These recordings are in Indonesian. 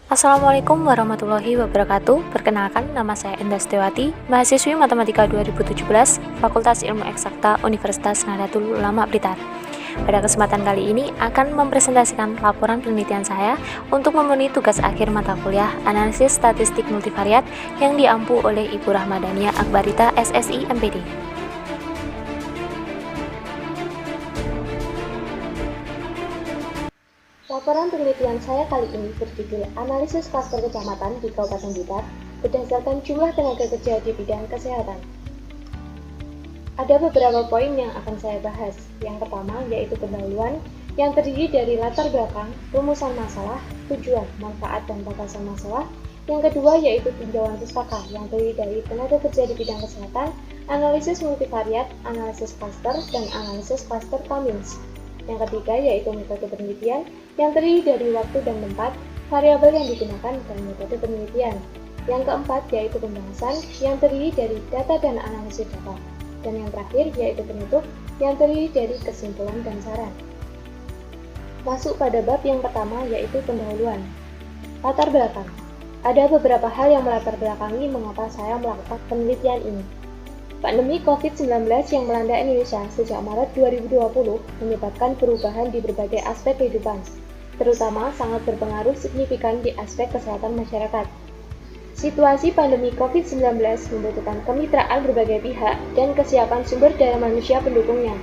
Assalamualaikum warahmatullahi wabarakatuh. Perkenalkan, nama saya Endah Setiawati, mahasiswi Matematika 2017, Fakultas Ilmu Eksakta Universitas Nahdlatul Ulama Blitar. Pada kesempatan kali ini akan mempresentasikan laporan penelitian saya untuk memenuhi tugas akhir mata kuliah Analisis Statistik Multivariat yang diampu oleh Ibu Rahmadania Akbarita SSI MPD. Laporan penelitian saya kali ini berjudul Analisis Klaster Kecamatan di Kabupaten Blitar berdasarkan jumlah tenaga kerja di bidang kesehatan. Ada beberapa poin yang akan saya bahas. Yang pertama yaitu pendahuluan yang terdiri dari latar belakang, rumusan masalah, tujuan, manfaat, dan batasan masalah. Yang kedua yaitu tinjauan pustaka yang terdiri dari tenaga kerja di bidang kesehatan, analisis multivariat, analisis klaster, dan analisis klaster Cummins. Yang ketiga yaitu metode penelitian yang terdiri dari waktu dan tempat, variabel yang digunakan, dan metode penelitian. Yang keempat yaitu pembahasan yang terdiri dari data dan analisis data. Dan yang terakhir yaitu penutup yang terdiri dari kesimpulan dan saran. Masuk pada bab yang pertama yaitu pendahuluan. Latar belakang. Ada beberapa hal yang melatar belakangi mengapa saya melakukan penelitian ini. Pandemi COVID-19 yang melanda Indonesia sejak Maret 2020 menyebabkan perubahan di berbagai aspek kehidupan, terutama sangat berpengaruh signifikan di aspek kesehatan masyarakat. Situasi pandemi COVID-19 membutuhkan kemitraan berbagai pihak dan kesiapan sumber daya manusia pendukungnya.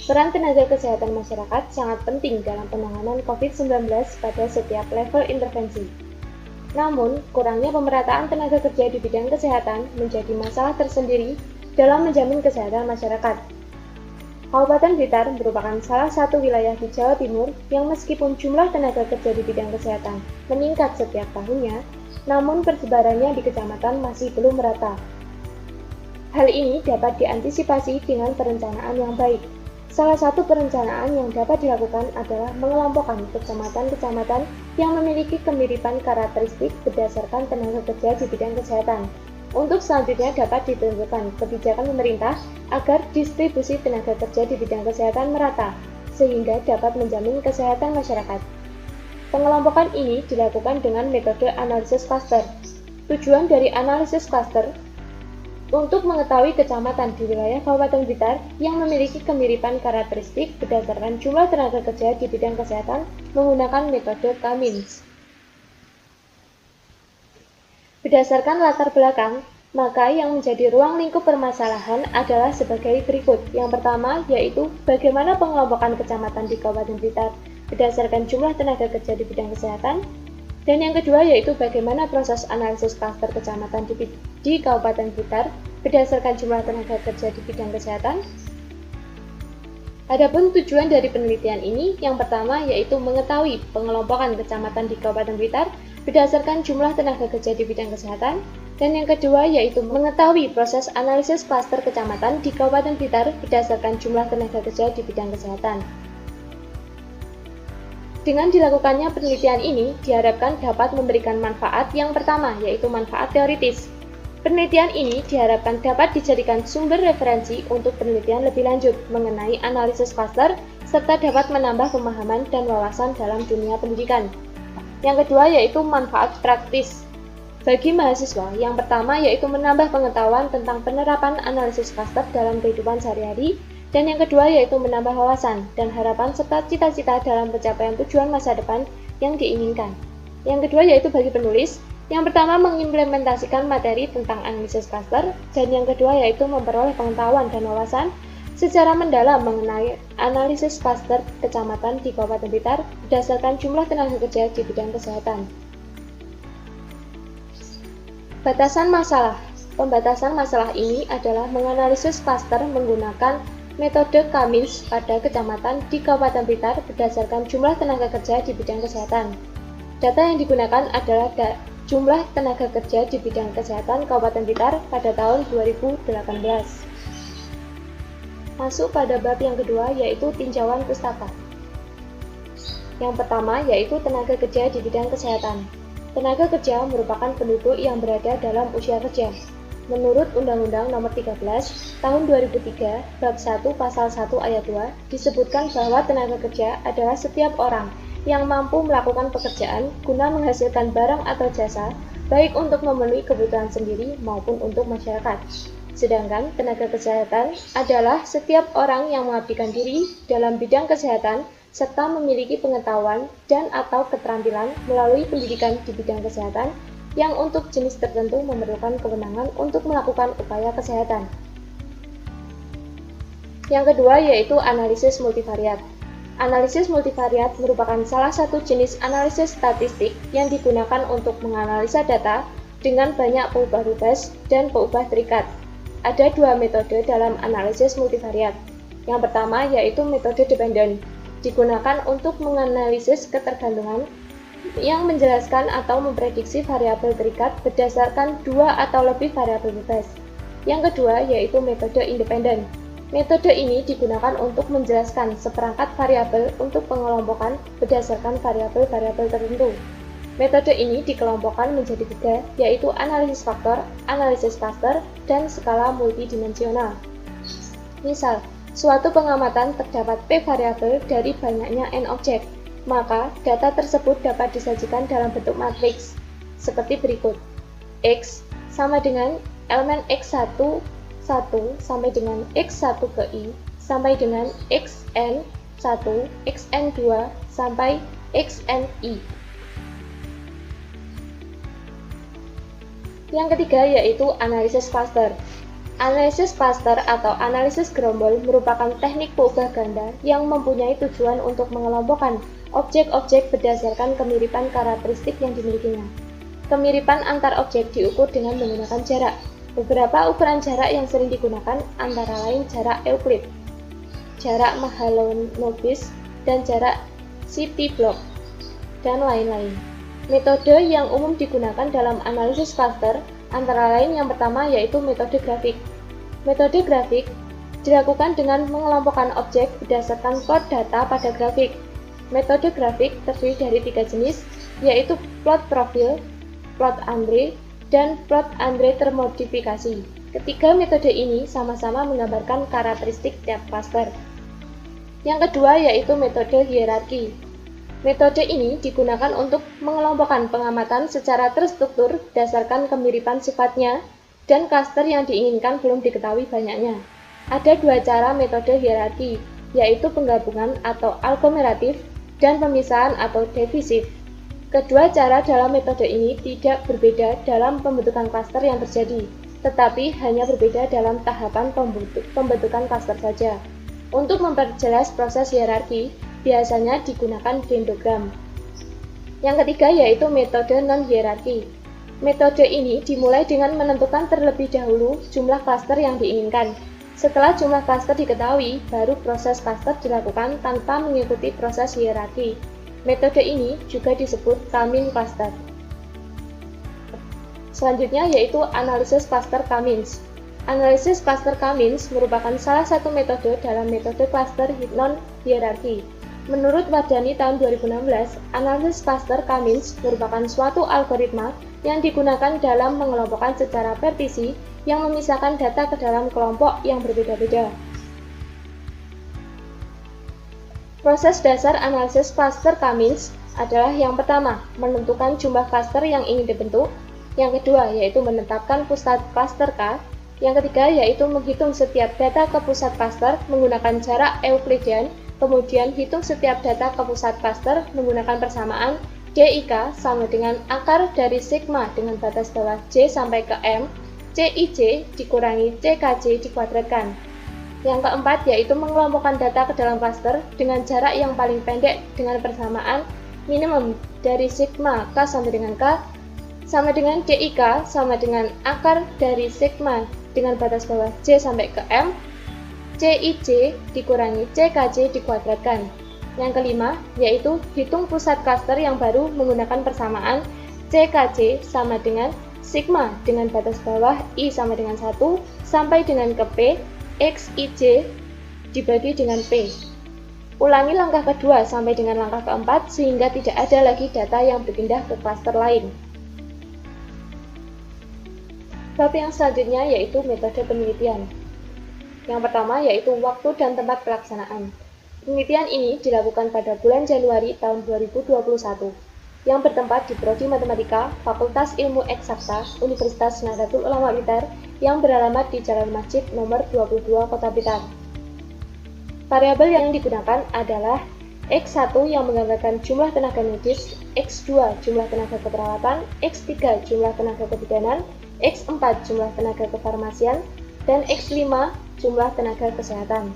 Peran tenaga kesehatan masyarakat sangat penting dalam penanganan COVID-19 pada setiap level intervensi. Namun, kurangnya pemerataan tenaga kerja di bidang kesehatan menjadi masalah tersendiri dalam menjamin kesehatan masyarakat. Kabupaten Blitar merupakan salah satu wilayah di Jawa Timur yang meskipun jumlah tenaga kerja di bidang kesehatan meningkat setiap tahunnya, namun persebarannya di kecamatan masih belum merata. Hal ini dapat diantisipasi dengan perencanaan yang baik. Salah satu perencanaan yang dapat dilakukan adalah mengelompokkan kecamatan-kecamatan yang memiliki kemiripan karakteristik berdasarkan tenaga kerja di bidang kesehatan. Untuk selanjutnya dapat ditentukan kebijakan pemerintah agar distribusi tenaga kerja di bidang kesehatan merata, sehingga dapat menjamin kesehatan masyarakat. Pengelompokan ini dilakukan dengan metode analisis klaster. Tujuan dari analisis klaster untuk mengetahui kecamatan di wilayah Kabupaten Blitar yang memiliki kemiripan karakteristik berdasarkan jumlah tenaga kerja di bidang kesehatan menggunakan metode Cummins. Berdasarkan latar belakang, maka yang menjadi ruang lingkup permasalahan adalah sebagai berikut. Yang pertama yaitu bagaimana pengelompokan kecamatan di Kabupaten Blitar berdasarkan jumlah tenaga kerja di bidang kesehatan. Dan yang kedua yaitu bagaimana proses analisis klaster kecamatan di Kabupaten Blitar berdasarkan jumlah tenaga kerja di bidang kesehatan. Adapun tujuan dari penelitian ini, yang pertama yaitu mengetahui pengelompokan kecamatan di Kabupaten Blitar berdasarkan jumlah tenaga kerja di bidang kesehatan, dan yang kedua yaitu mengetahui proses analisis klaster kecamatan di Kabupaten Blitar berdasarkan jumlah tenaga kerja di bidang kesehatan. Dengan dilakukannya penelitian ini diharapkan dapat memberikan manfaat yang pertama yaitu manfaat teoritis. Penelitian ini diharapkan dapat dijadikan sumber referensi untuk penelitian lebih lanjut mengenai analisis klaster serta dapat menambah pemahaman dan wawasan dalam dunia pendidikan. Yang kedua yaitu manfaat praktis bagi mahasiswa. Yang pertama yaitu menambah pengetahuan tentang penerapan analisis klaster dalam kehidupan sehari-hari, dan yang kedua yaitu menambah wawasan dan harapan serta cita-cita dalam pencapaian tujuan masa depan yang diinginkan. Yang kedua yaitu bagi penulis. Yang pertama mengimplementasikan materi tentang analisis klaster, dan yang kedua yaitu memperoleh pengetahuan dan wawasan secara mendalam mengenai analisis klaster kecamatan di Kabupaten Blitar berdasarkan jumlah tenaga kerja di bidang kesehatan. Batasan masalah. Pembatasan masalah ini adalah menganalisis klaster menggunakan metode Cummins pada kecamatan di Kabupaten Blitar berdasarkan jumlah tenaga kerja di bidang kesehatan. Data yang digunakan adalah jumlah tenaga kerja di bidang kesehatan Kabupaten Blitar pada tahun 2018. Masuk pada bab yang kedua yaitu tinjauan pustaka. Yang pertama yaitu tenaga kerja di bidang kesehatan. Tenaga kerja merupakan penduduk yang berada dalam usia kerja. Menurut Undang-Undang Nomor 13 Tahun 2003 Bab 1 Pasal 1 Ayat 2 disebutkan bahwa tenaga kerja adalah setiap orang yang mampu melakukan pekerjaan guna menghasilkan barang atau jasa, baik untuk memenuhi kebutuhan sendiri maupun untuk masyarakat. Sedangkan tenaga kesehatan adalah setiap orang yang mengabdikan diri dalam bidang kesehatan serta memiliki pengetahuan dan/atau keterampilan melalui pendidikan di bidang kesehatan yang untuk jenis tertentu memerlukan kewenangan untuk melakukan upaya kesehatan. Yang kedua yaitu analisis multivariat. Analisis multivariat merupakan salah satu jenis analisis statistik yang digunakan untuk menganalisa data dengan banyak peubah bebas dan peubah terikat. Ada dua metode dalam analisis multivariat. Yang pertama yaitu metode dependent, digunakan untuk menganalisis ketergantungan yang menjelaskan atau memprediksi variabel terikat berdasarkan dua atau lebih variabel bebas. Yang kedua yaitu metode independen. Metode ini digunakan untuk menjelaskan seperangkat variabel untuk pengelompokan berdasarkan variabel-variabel tertentu. Metode ini dikelompokkan menjadi tiga, yaitu analisis faktor, analisis klaster, dan skala multidimensional. Misal, suatu pengamatan terdapat P variabel dari banyaknya N objek, maka data tersebut dapat disajikan dalam bentuk matriks, seperti berikut. X sama dengan elemen X1 sampai dengan X1 ke I, sampai dengan Xn1, Xn2, sampai Xni. Yang ketiga yaitu analisis klaster. Analisis klaster atau analisis gerombol merupakan teknik peubah ganda yang mempunyai tujuan untuk mengelompokkan objek-objek berdasarkan kemiripan karakteristik yang dimilikinya. Kemiripan antar objek diukur dengan menggunakan jarak. Beberapa ukuran jarak yang sering digunakan antara lain jarak Euclid, jarak Mahalanobis, dan jarak City-Block, dan lain-lain. Metode yang umum digunakan dalam analisis klaster antara lain yang pertama yaitu metode grafik. Metode grafik dilakukan dengan mengelompokkan objek berdasarkan plot data pada grafik. Metode grafik terdiri dari tiga jenis, yaitu plot profil, plot Andre, dan plot Andre termodifikasi. Ketiga metode ini sama-sama menggambarkan karakteristik tiap klaster. Yang kedua yaitu metode hierarki. Metode ini digunakan untuk mengelompokkan pengamatan secara terstruktur berdasarkan kemiripan sifatnya dan klaster yang diinginkan belum diketahui banyaknya. Ada dua cara metode hierarki, yaitu penggabungan atau aglomeratif dan pemisahan atau divisif. Kedua cara dalam metode ini tidak berbeda dalam pembentukan klaster yang terjadi, tetapi hanya berbeda dalam tahapan pembentukan klaster saja. Untuk memperjelas proses hierarki, biasanya digunakan dendrogram. Yang ketiga yaitu metode non-hierarki. Metode ini dimulai dengan menentukan terlebih dahulu jumlah klaster yang diinginkan. Setelah jumlah klaster diketahui, baru proses klaster dilakukan tanpa mengikuti proses hierarki. Metode ini juga disebut Kamin cluster. Selanjutnya yaitu analisis klaster Kamins. Analisis klaster Kamins merupakan salah satu metode dalam metode klaster non-hierarki. Menurut Wardani tahun 2016, analisis klaster Kamins merupakan suatu algoritma yang digunakan dalam mengelompokkan secara partisi yang memisahkan data ke dalam kelompok yang berbeda-beda. Proses dasar analisis klaster Kamins adalah yang pertama, menentukan jumlah klaster yang ingin dibentuk. Yang kedua, yaitu menetapkan pusat klaster K. Yang ketiga, yaitu menghitung setiap data ke pusat klaster menggunakan jarak Euclidean. Kemudian, hitung setiap data ke pusat klaster menggunakan persamaan DIK sama dengan akar dari sigma dengan batas bawah J sampai ke M, CIJ dikurangi CKJ dikuadratkan. Yang keempat yaitu mengelompokkan data ke dalam klaster dengan jarak yang paling pendek dengan persamaan minimum dari sigma K sampai dengan K sama dengan DIK sama dengan akar dari sigma dengan batas bawah J sampai ke M, CIJ dikurangi CKJ dikuadratkan. Yang kelima yaitu hitung pusat klaster yang baru menggunakan persamaan CKJ sama dengan sigma dengan batas bawah I sama dengan 1 sampai dengan ke P XIJ dibagi dengan P. Ulangi langkah kedua sampai dengan langkah keempat sehingga tidak ada lagi data yang berpindah ke klaster lain. Bab yang selanjutnya yaitu metode penelitian. Yang pertama yaitu waktu dan tempat pelaksanaan. Penelitian ini dilakukan pada bulan Januari tahun 2021 yang bertempat di Prodi Matematika, Fakultas Ilmu Eksakta, Universitas Nahdlatul Ulama Blitar yang beralamat di Jalan Masjid nomor 22 Kota Blitar. Variabel yang digunakan adalah X1 yang menggambarkan jumlah tenaga medis, X2 jumlah tenaga keperawatan, X3 jumlah tenaga kebidanan, X4 jumlah tenaga kefarmasian, dan X5 jumlah tenaga kesehatan.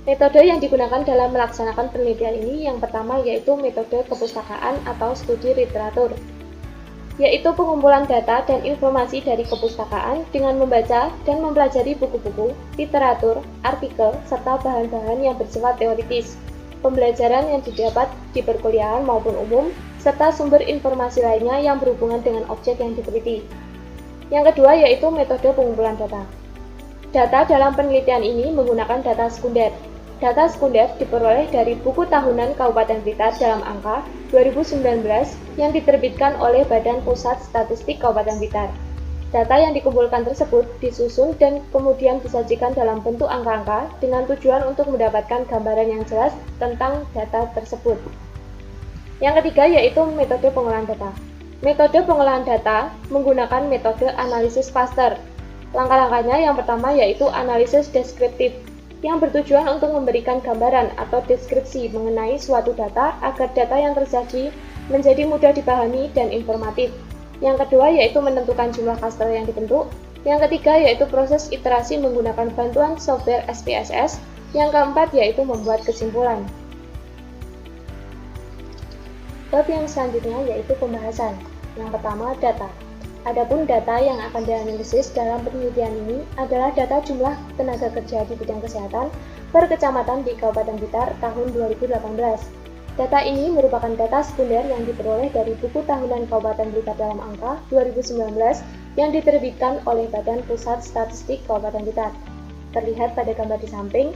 Metode yang digunakan dalam melaksanakan penelitian ini yang pertama yaitu metode kepustakaan atau studi literatur, yaitu pengumpulan data dan informasi dari kepustakaan dengan membaca dan mempelajari buku-buku, literatur, artikel, serta bahan-bahan yang bersifat teoritis, pembelajaran yang didapat di perkuliahan maupun umum, serta sumber informasi lainnya yang berhubungan dengan objek yang diteliti. Yang kedua yaitu metode pengumpulan data. Data dalam penelitian ini menggunakan data sekunder. Data sekunder diperoleh dari buku tahunan Kabupaten Blitar dalam angka 2019 yang diterbitkan oleh Badan Pusat Statistik Kabupaten Blitar. Data yang dikumpulkan tersebut disusun dan kemudian disajikan dalam bentuk angka-angka dengan tujuan untuk mendapatkan gambaran yang jelas tentang data tersebut. Yang ketiga yaitu metode pengolahan data. Metode pengolahan data menggunakan metode analisis klaster. Langkah-langkahnya yang pertama yaitu analisis deskriptif, yang bertujuan untuk memberikan gambaran atau deskripsi mengenai suatu data agar data yang tersaji menjadi mudah dipahami dan informatif. Yang kedua yaitu menentukan jumlah klaster yang dibentuk. Yang ketiga yaitu proses iterasi menggunakan bantuan software SPSS. Yang keempat yaitu membuat kesimpulan. Bab yang selanjutnya yaitu pembahasan. Yang pertama data. Adapun data yang akan dianalisis dalam penelitian ini adalah data jumlah tenaga kerja di bidang kesehatan per kecamatan di Kabupaten Blitar tahun 2018. Data ini merupakan data sekunder yang diperoleh dari buku tahunan Kabupaten Blitar dalam angka 2019 yang diterbitkan oleh Badan Pusat Statistik Kabupaten Blitar. Terlihat pada gambar di samping,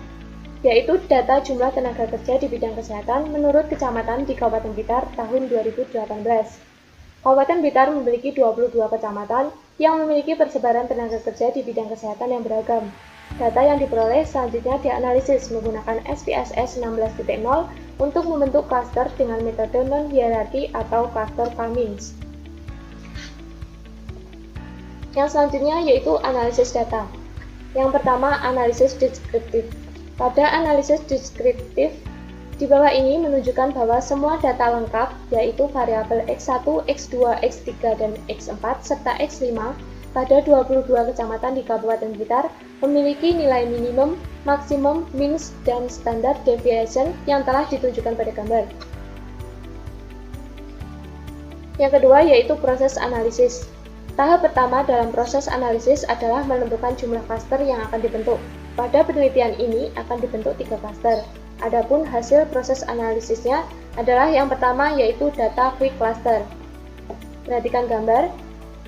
yaitu data jumlah tenaga kerja di bidang kesehatan menurut kecamatan di Kabupaten Blitar tahun 2018. Kabupaten Blitar memiliki 22 kecamatan yang memiliki persebaran tenaga kerja di bidang kesehatan yang beragam. Data yang diperoleh selanjutnya dianalisis menggunakan SPSS 16.0 untuk membentuk klaster dengan metode non-hierarki atau cluster Cummings. Yang selanjutnya yaitu analisis data. Yang pertama, analisis deskriptif. Pada analisis deskriptif, di bawah ini menunjukkan bahwa semua data lengkap, yaitu variabel X1, X2, X3, dan X4, serta X5 pada 22 kecamatan di Kabupaten Blitar memiliki nilai minimum, maksimum, min, dan standar deviation yang telah ditunjukkan pada gambar. Yang kedua yaitu proses analisis. Tahap pertama dalam proses analisis adalah menentukan jumlah klaster yang akan dibentuk. Pada penelitian ini akan dibentuk 3 klaster. Adapun hasil proses analisisnya adalah yang pertama yaitu data quick cluster. Perhatikan gambar.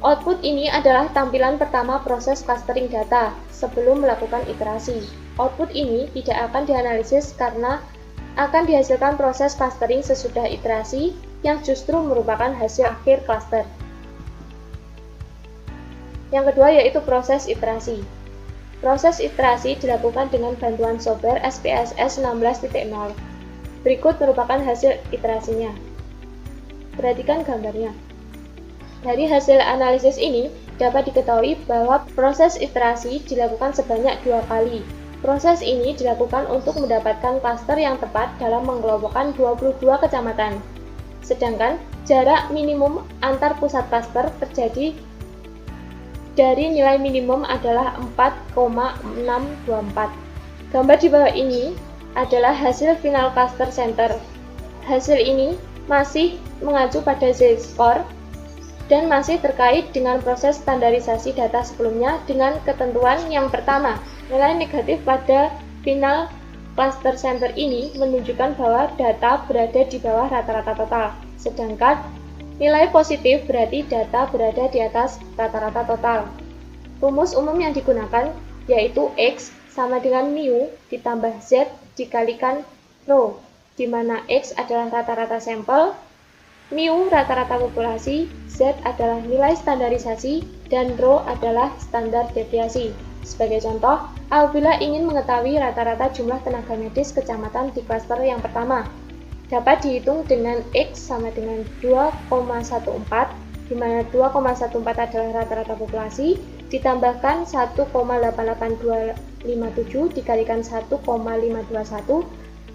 Output ini adalah tampilan pertama proses clustering data sebelum melakukan iterasi. Output ini tidak akan dianalisis karena akan dihasilkan proses clustering sesudah iterasi yang justru merupakan hasil akhir cluster. Yang kedua yaitu proses iterasi. Proses iterasi dilakukan dengan bantuan software SPSS 16.0. Berikut merupakan hasil iterasinya. Perhatikan gambarnya. Dari hasil analisis ini dapat diketahui bahwa proses iterasi dilakukan sebanyak 2 kali. Proses ini dilakukan untuk mendapatkan klaster yang tepat dalam mengelompokkan 22 kecamatan. Sedangkan jarak minimum antar pusat klaster terjadi dari nilai minimum adalah 4,624. Gambar di bawah ini adalah hasil final cluster center. Hasil ini masih mengacu pada Z-score dan masih terkait dengan proses standarisasi data sebelumnya dengan ketentuan yang pertama, nilai negatif pada final cluster center ini menunjukkan bahwa data berada di bawah rata-rata total, sedangkan nilai positif berarti data berada di atas rata-rata total. Rumus umum yang digunakan yaitu X sama dengan mu ditambah Z dikalikan rho, di mana X adalah rata-rata sampel, mu rata-rata populasi, Z adalah nilai standarisasi, dan rho adalah standar deviasi. Sebagai contoh, apabila ingin mengetahui rata-rata jumlah tenaga medis kecamatan di klaster yang pertama, dapat dihitung dengan X sama dengan 2,14, di mana 2,14 adalah rata-rata populasi, ditambahkan 1,88257 dikalikan 1,521,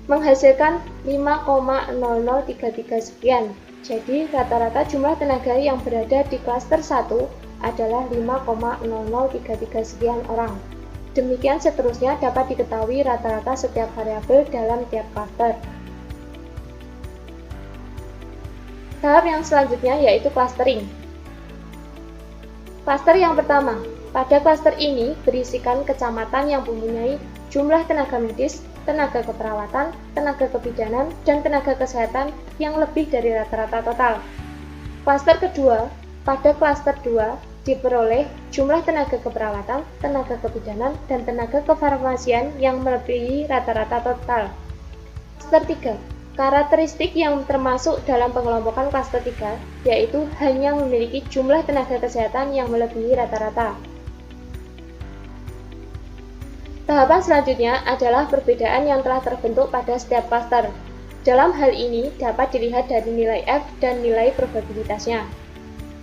menghasilkan 5,0033 sekian. Jadi, rata-rata jumlah tenaga yang berada di klaster 1 adalah 5,0033 sekian orang. Demikian seterusnya dapat diketahui rata-rata setiap variabel dalam tiap klaster. Tahap yang selanjutnya yaitu clustering. Klaster yang pertama, pada klaster ini berisikan kecamatan yang mempunyai jumlah tenaga medis, tenaga keperawatan, tenaga kebidanan, dan tenaga kesehatan yang lebih dari rata-rata total. Klaster kedua, pada klaster 2 diperoleh jumlah tenaga keperawatan, tenaga kebidanan, dan tenaga kefarmasian yang melebihi rata-rata total. Klaster 3, karakteristik yang termasuk dalam pengelompokan klaster 3 yaitu hanya memiliki jumlah tenaga kesehatan yang melebihi rata-rata. Tahapan selanjutnya adalah perbedaan yang telah terbentuk pada setiap klaster. Dalam hal ini dapat dilihat dari nilai F dan nilai probabilitasnya.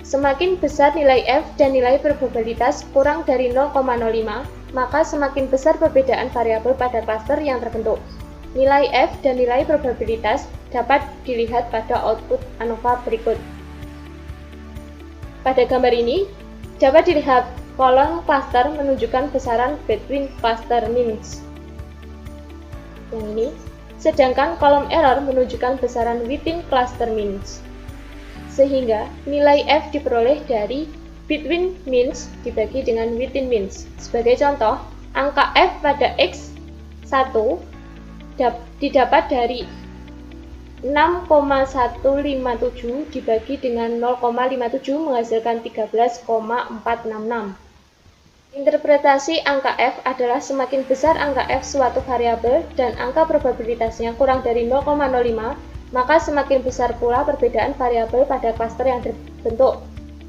Semakin besar nilai F dan nilai probabilitas kurang dari 0,05, maka semakin besar perbedaan variabel pada klaster yang terbentuk. Nilai F dan nilai probabilitas dapat dilihat pada output ANOVA berikut. Pada gambar ini, dapat dilihat kolom klaster menunjukkan besaran between cluster means. Yang ini, sedangkan kolom error menunjukkan besaran within cluster means. Sehingga nilai F diperoleh dari between means dibagi dengan within means. Sebagai contoh, angka F pada X1 didapat dari 6,157 dibagi dengan 0,57 menghasilkan 13,466. Interpretasi angka F adalah semakin besar angka F suatu variabel dan angka probabilitasnya kurang dari 0,05, maka semakin besar pula perbedaan variabel pada klaster yang terbentuk.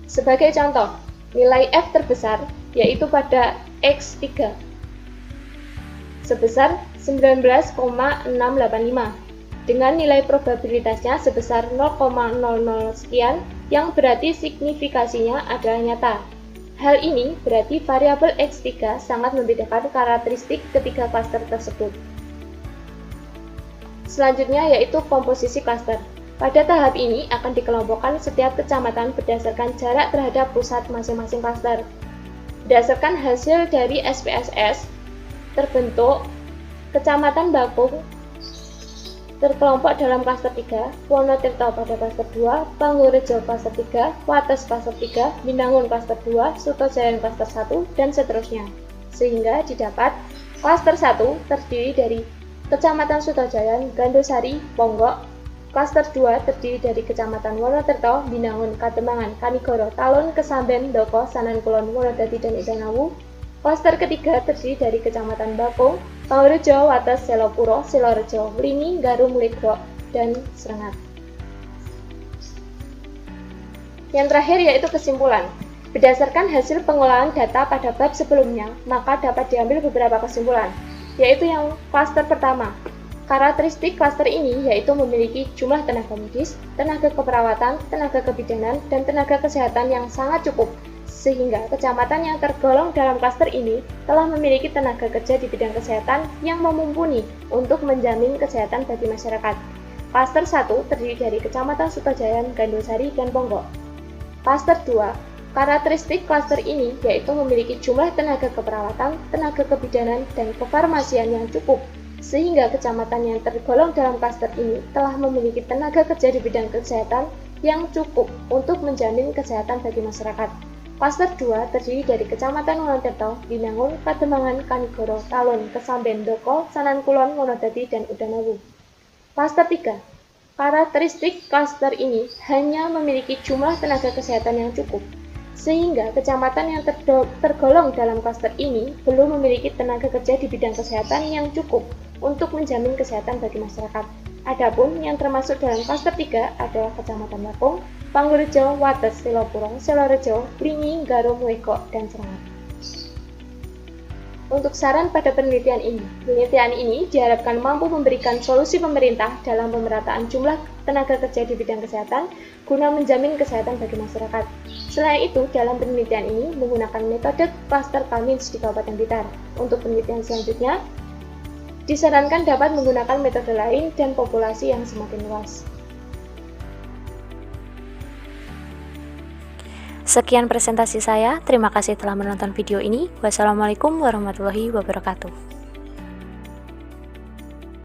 Sebagai contoh, nilai F terbesar yaitu pada X3 sebesar 19,685 dengan nilai probabilitasnya sebesar 0,00 sekian yang berarti signifikasinya adalah nyata. Hal ini berarti variabel X3 sangat membedakan karakteristik ketiga klaster tersebut. Selanjutnya yaitu komposisi klaster. Pada tahap ini akan dikelompokkan setiap kecamatan berdasarkan jarak terhadap pusat masing-masing klaster. Berdasarkan hasil dari SPSS, terbentuk Kecamatan Bakung terkelompok dalam klaster 3, Wonotirto pada klaster 2, Panggorejo klaster 3, Wates klaster 3, Binangun klaster 2, Sutojayan klaster 1, dan seterusnya. Sehingga didapat klaster 1 terdiri dari Kecamatan Sutojayan, Gandosari, Ponggok. Klaster 2 terdiri dari Kecamatan Wonotirto, Binangun, Kademangan, Kanigoro, Talun, Kesamben, Doko, Sanankulon, Wonodadi, dan Udanawu. Klaster ketiga terdiri dari Kecamatan Bakung, Panggorejo, Wates, Selopuro, Silorejo, Wlingi, Garum, Legok, dan Srengat. Yang terakhir yaitu kesimpulan. Berdasarkan hasil pengolahan data pada bab sebelumnya, maka dapat diambil beberapa kesimpulan, yaitu yang klaster pertama. Karakteristik klaster ini yaitu memiliki jumlah tenaga medis, tenaga keperawatan, tenaga kebidanan, dan tenaga kesehatan yang sangat cukup, sehingga kecamatan yang tergolong dalam klaster ini telah memiliki tenaga kerja di bidang kesehatan yang mumpuni untuk menjamin kesehatan bagi masyarakat. Klaster 1 terdiri dari Kecamatan Sutojayan, Gandosari, dan Ponggok. Klaster 2, karakteristik klaster ini yaitu memiliki jumlah tenaga keperawatan, tenaga kebidanan, dan kefarmasian yang cukup, sehingga kecamatan yang tergolong dalam klaster ini telah memiliki tenaga kerja di bidang kesehatan yang cukup untuk menjamin kesehatan bagi masyarakat. Klaster 2 terdiri dari Kecamatan Wonotirto, Binangun, Kademangan, Kanigoro, Talun, Kesamben, Doko, Sanankulon, Wonodadi, dan Udanawu. Klaster 3, karakteristik klaster ini hanya memiliki jumlah tenaga kesehatan yang cukup, sehingga kecamatan yang tergolong dalam klaster ini belum memiliki tenaga kerja di bidang kesehatan yang cukup untuk menjamin kesehatan bagi masyarakat. Adapun yang termasuk dalam klaster 3 adalah Kecamatan Bakung, Panggorejo, Wates, Selopuro, Silorejo, Wlingi, Garum, Legok, dan Srengat. Untuk saran pada penelitian ini diharapkan mampu memberikan solusi pemerintah dalam pemerataan jumlah tenaga kerja di bidang kesehatan guna menjamin kesehatan bagi masyarakat. Selain itu, dalam penelitian ini menggunakan metode klaster Talmins di Kabupaten Blitar. Untuk penelitian selanjutnya, disarankan dapat menggunakan metode lain dan populasi yang semakin luas. Sekian presentasi saya, terima kasih telah menonton video ini. Wassalamualaikum warahmatullahi wabarakatuh.